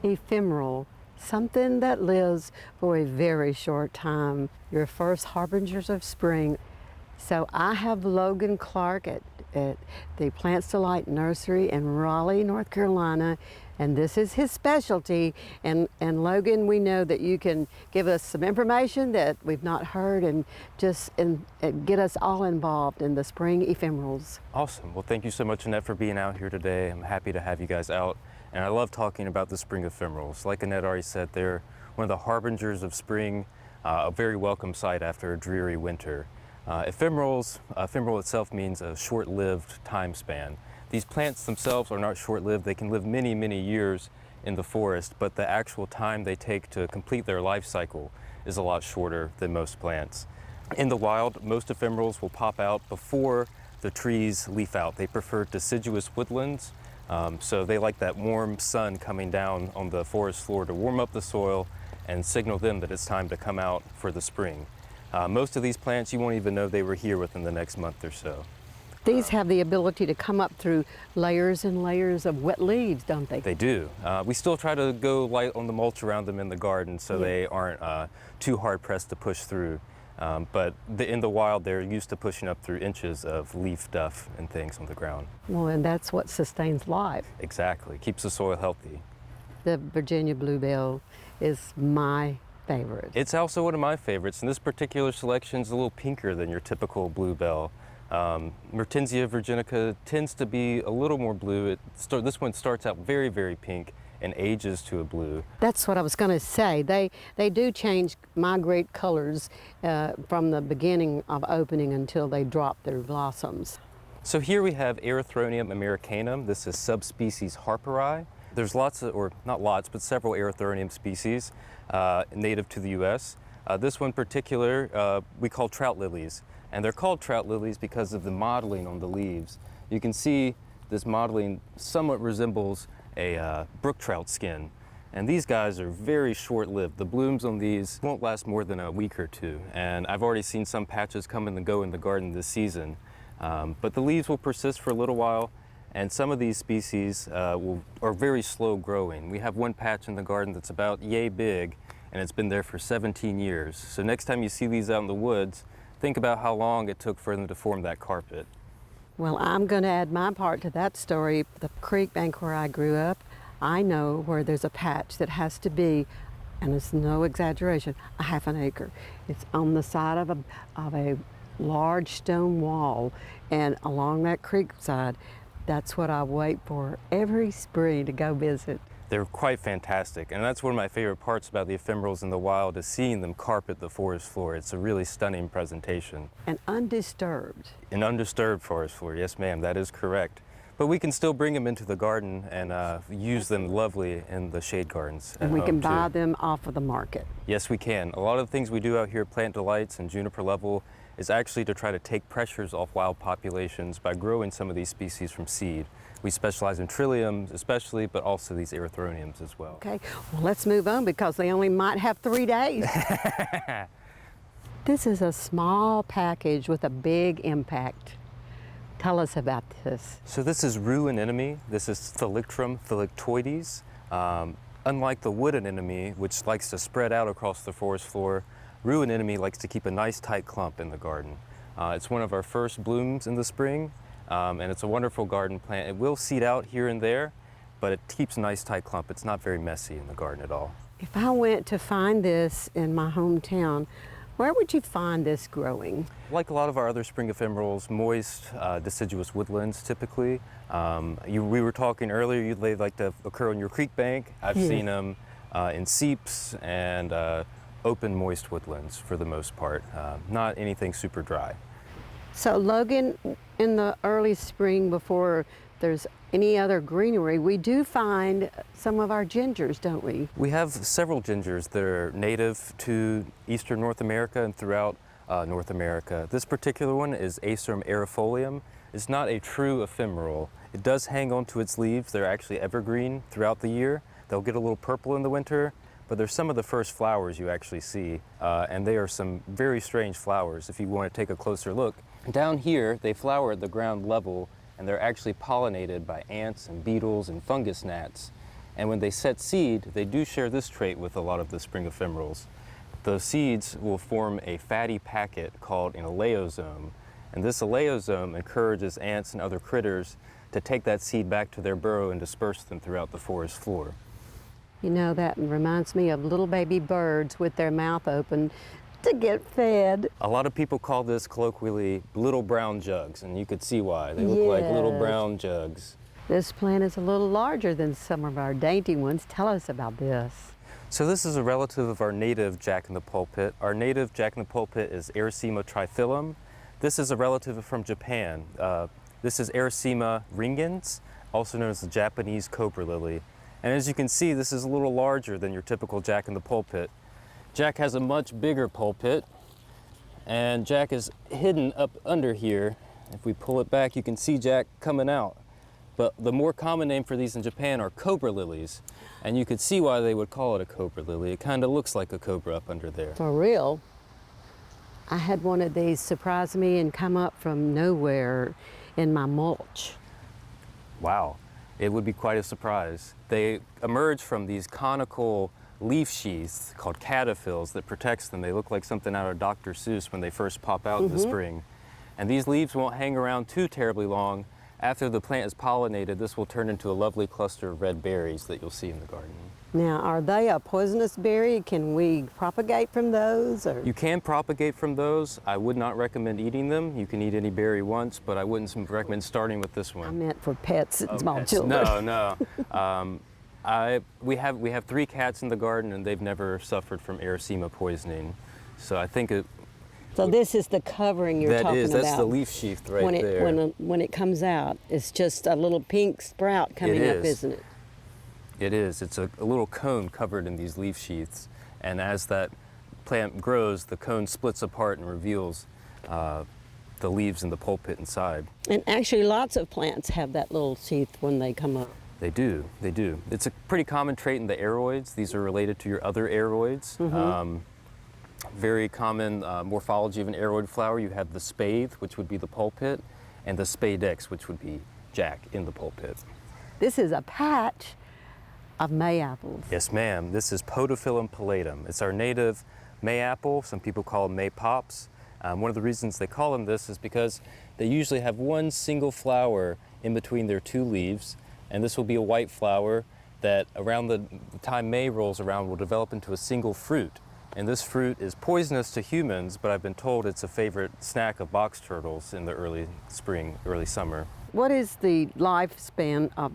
ephemeral, something that lives for a very short time, your first harbingers of spring. So I have Logan Clark at the Plant Delights Nursery in Raleigh, North Carolina, and this is his specialty. And Logan, we know that you can give us some information that we've not heard and just get us all involved in the spring ephemerals. Awesome. Well, thank you so much, Annette, for being out here today. I'm happy to have you guys out. And I love talking about the spring ephemerals. Like Annette already said, they're one of the harbingers of spring, a very welcome sight after a dreary winter. Ephemerals, ephemeral itself means a short-lived time span. These plants themselves are not short-lived. They can live many, many years in the forest, but the actual time they take to complete their life cycle is a lot shorter than most plants. In the wild, most ephemerals will pop out before the trees leaf out. They prefer deciduous woodlands, so they like that warm sun coming down on the forest floor to warm up the soil and signal them that it's time to come out for the spring. Most of these plants, you won't even know they were here within the next month or so. These have the ability to come up through layers and layers of wet leaves, don't they? They do. We still try to go light on the mulch around them in the garden so they aren't too hard pressed to push through. But in the wild, they're used to pushing up through inches of leaf duff and things on the ground. Well, and that's what sustains life. Exactly. Keeps the soil healthy. The Virginia bluebell is my favorite. It's also one of my favorites, and this particular selection is a little pinker than your typical bluebell. Mertensia virginica tends to be a little more blue. This one starts out very, very pink and ages to a blue. That's what I was going to say. They do migrate colors from the beginning of opening until they drop their blossoms. So here we have Erythronium americanum. This is subspecies Harperi. There's lots of, or not lots, but several Erythronium species native to the U.S. This one in particular we call trout lilies. And they're called trout lilies because of the mottling on the leaves. You can see this mottling somewhat resembles a brook trout skin. And these guys are very short-lived. The blooms on these won't last more than a week or two. And I've already seen some patches come and go in the garden this season. But the leaves will persist for a little while. And some of these species are very slow growing. We have one patch in the garden that's about yay big, and it's been there for 17 years. So next time you see these out in the woods, think about how long it took for them to form that carpet. Well, I'm going to add my part to that story. The creek bank where I grew up, I know where there's a patch that has to be, and it's no exaggeration, a half an acre. It's on the side of a large stone wall, and along that creek side, that's what I wait for every spring to go visit. They're quite fantastic, and that's one of my favorite parts about the ephemerals in the wild is seeing them carpet the forest floor. It's a really stunning presentation. And undisturbed. An undisturbed forest floor, yes ma'am, that is correct. But we can still bring them into the garden and use them lovely in the shade gardens. And we can buy them off of the market. Yes, we can. A lot of the things we do out here at Plant Delights and Juniper Level is actually to try to take pressures off wild populations by growing some of these species from seed. We specialize in Trilliums especially, but also these Erythroniums as well. Okay, well let's move on because they only might have 3 days. This is a small package with a big impact. Tell us about this. So this is rue anemone. This is Thalictrum thalictoides. Unlike the wood anemone, which likes to spread out across the forest floor, rue anemone likes to keep a nice tight clump in the garden. It's one of our first blooms in the spring, and it's a wonderful garden plant. It will seed out here and there, but it keeps a nice tight clump. It's not very messy in the garden at all. If I went to find this in my hometown, where would you find this growing? Like a lot of our other spring ephemerals, moist, deciduous woodlands typically. We were talking earlier, they like to occur on your creek bank. I've seen them in seeps and open moist woodlands for the most part, not anything super dry. So Logan, in the early spring before there's any other greenery, we do find some of our gingers, don't we? We have several gingers that are native to eastern North America and throughout North America. This particular one is Acerum aerifolium. It's not a true ephemeral. It does hang on to its leaves. They're actually evergreen throughout the year. They'll get a little purple in the winter, but they're some of the first flowers you actually see, and they are some very strange flowers if you want to take a closer look. Down here, they flower at the ground level, and they're actually pollinated by ants and beetles and fungus gnats. And when they set seed, they do share this trait with a lot of the spring ephemerals. The seeds will form a fatty packet called an elaeosome. And this elaeosome encourages ants and other critters to take that seed back to their burrow and disperse them throughout the forest floor. You know, that reminds me of little baby birds with their mouth open to get fed. A lot of people call this colloquially little brown jugs, and you could see why. They look like little Yes. brown jugs. This plant is a little larger than some of our dainty ones. Tell us about this. So this is a relative of our native jack-in-the-pulpit. Our native jack-in-the-pulpit is Erycema triphyllum. This is a relative from Japan. This is Erycema ringens, also known as the Japanese cobra lily. And as you can see, this is a little larger than your typical jack-in-the-pulpit. Jack has a much bigger pulpit, and Jack is hidden up under here. If we pull it back, you can see Jack coming out. But the more common name for these in Japan are cobra lilies, and you could see why they would call it a cobra lily. It kind of looks like a cobra up under there. For real. I had one of these surprise me and come up from nowhere in my mulch. Wow, it would be quite a surprise. They emerge from these conical leaf sheaths called caterpillars that protects them. They look like something out of Dr. Seuss when they first pop out in the spring. And these leaves won't hang around too terribly long. After the plant is pollinated, this will turn into a lovely cluster of red berries that you'll see in the garden. Now, are they a poisonous berry? Can we propagate from those? Or? You can propagate from those. I would not recommend eating them. You can eat any berry once, but I wouldn't recommend starting with this I one. meant for pets and small Pets. children. No. We have 3 cats in the garden, and they've never suffered from Erycema poisoning. So I think So this is the covering you're talking about. that's the leaf sheath right there. When it comes out, it's just a little pink sprout coming up, isn't it? It is. It's a little cone covered in these leaf sheaths, and as that plant grows, the cone splits apart and reveals the leaves and the pulpit inside. And actually, lots of plants have that little sheath when they come up. They do. It's a pretty common trait in the aeroids. These are related to your other aeroids. Very common morphology of an aeroid flower. You have the spathe, which would be the pulpit, and the spadex, which would be Jack in the pulpit. This is a patch of Mayapples. Yes, ma'am. This is Podophyllum pallidum. It's our native Mayapple. Some people call them Maypops. One of the reasons they call them this is because they usually have one single flower in between their 2 leaves, and this will be a white flower that around the time May rolls around will develop into a single fruit. And this fruit is poisonous to humans, but I've been told it's a favorite snack of box turtles in the early spring, early summer. What is the lifespan of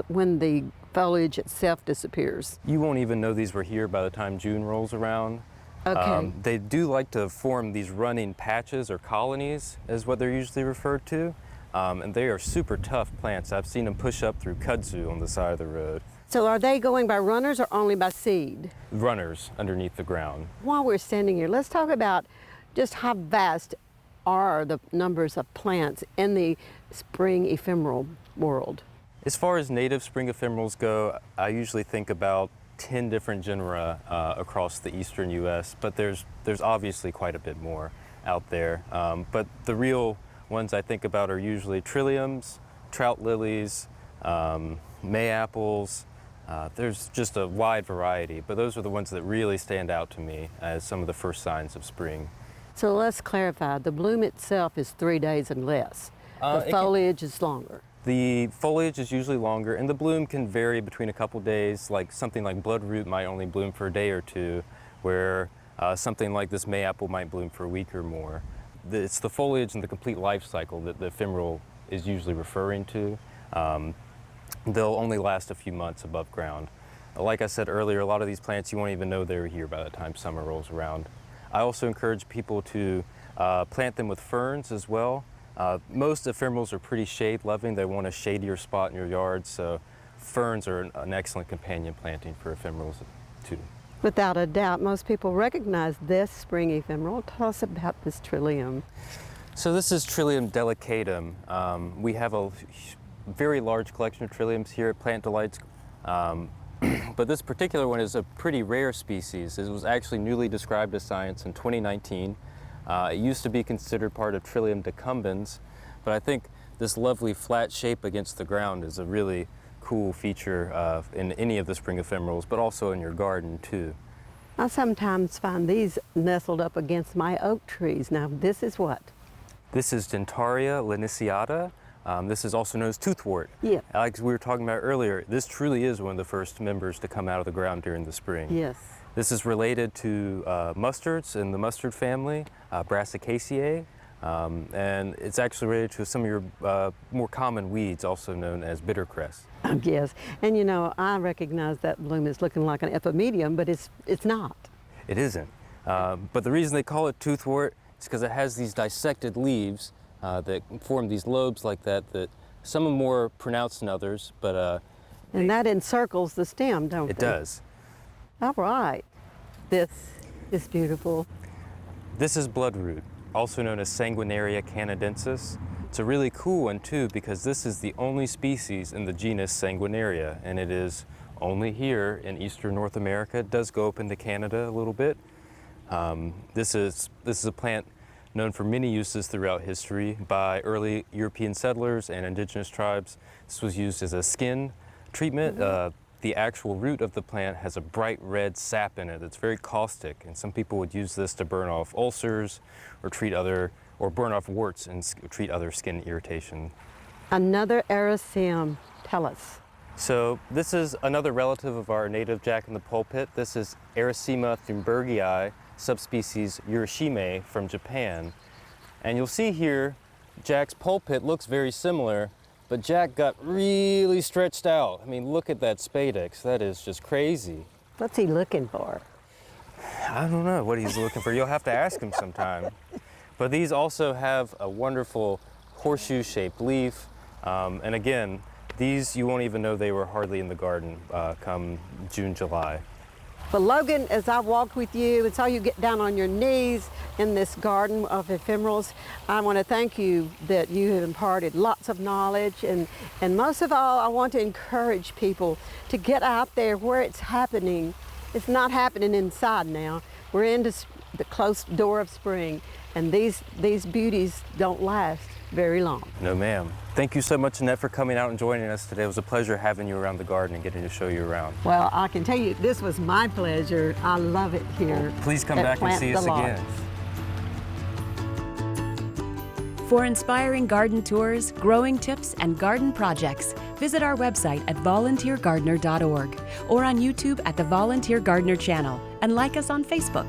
when the foliage itself disappears? You won't even know these were here by the time June rolls around. Okay. They do like to form these running patches or colonies, is what they're usually referred to. And they are super tough plants. I've seen them push up through kudzu on the side of the road. So are they going by runners or only by seed? Runners underneath the ground. While we're standing here, let's talk about just how vast are the numbers of plants in the spring ephemeral world. As far as native spring ephemerals go, I usually think about 10 different genera across the eastern U.S., but there's obviously quite a bit more out there. But the real ones I think about are usually trilliums, trout lilies, Mayapples. There's just a wide variety, but those are the ones that really stand out to me as some of the first signs of spring. So let's clarify, the bloom itself is 3 days and less. The foliage is longer. The foliage is usually longer, and the bloom can vary between a couple days. Like something like Bloodroot might only bloom for a day or 2, where something like this Mayapple might bloom for a week or more. It's the foliage and the complete life cycle that the ephemeral is usually referring to. They'll only last a few months above ground. Like I said earlier, a lot of these plants you won't even know they're here by the time summer rolls around. I also encourage people to plant them with ferns as well. Most ephemerals are pretty shade-loving. They want a shadier spot in your yard, so ferns are an excellent companion planting for ephemerals too. Without a doubt, most people recognize this spring ephemeral. Tell us about this Trillium. So this is Trillium delicatum. We have a very large collection of Trilliums here at Plant Delights, but this particular one is a pretty rare species. It was actually newly described as science in 2019. It used to be considered part of Trillium decumbens, but I think this lovely flat shape against the ground is a really cool feature in any of the spring ephemerals, but also in your garden too. I sometimes find these nestled up against my oak trees. Now, this is what? This is Dentaria laniceata. This is also known as toothwort. Yeah. Like we were talking about earlier, this truly is one of the first members to come out of the ground during the spring. Yes. This is related to mustards in the mustard family, Brassicaceae, and it's actually related to some of your more common weeds, also known as bittercress. Yes, and you know, I recognize that bloom is looking like an epimedium, but it's not. It isn't. But the reason they call it toothwort is because it has these dissected leaves that form these lobes like that, that some are more pronounced than others, but And that encircles the stem, don't it they? does. All right. This is beautiful. This is Bloodroot, also known as Sanguinaria canadensis. It's a really cool one too, because this is the only species in the genus Sanguinaria, and it is only here in eastern North America. It does go up into Canada a little bit. This is a plant known for many uses throughout history by early European settlers and indigenous tribes. This was used as a skin treatment. The actual root of the plant has a bright red sap in it that's very caustic, and some people would use this to burn off ulcers or burn off warts and treat other skin irritation. Another Ericium. Tell us. So this is another relative of our native jack-in-the-pulpit. This is Ericema thunbergii, subspecies Urashime from Japan. And you'll see here, Jack's pulpit looks very similar, but Jack got really stretched out. I mean, look at that spadix. That is just crazy. What's he looking for? I don't know what he's looking for. You'll have to ask him sometime. But these also have a wonderful horseshoe-shaped leaf. And again, these you won't even know they were hardly in the garden come June, July. But Logan, as I walked with you and saw you get down on your knees in this garden of ephemerals, I want to thank you that you have imparted lots of knowledge, and most of all, I want to encourage people to get out there where it's happening. It's not happening inside now. We're into the closed door of spring, and these beauties don't last very long. No, ma'am. Thank you so much, Annette, for coming out and joining us today. It was a pleasure having you around the garden and getting to show you around. Well, I can tell you, this was my pleasure. I love it here. Please come back and see us again. For inspiring garden tours, growing tips, and garden projects, visit our website at volunteergardener.org or on YouTube at the Volunteer Gardener channel, and like us on Facebook.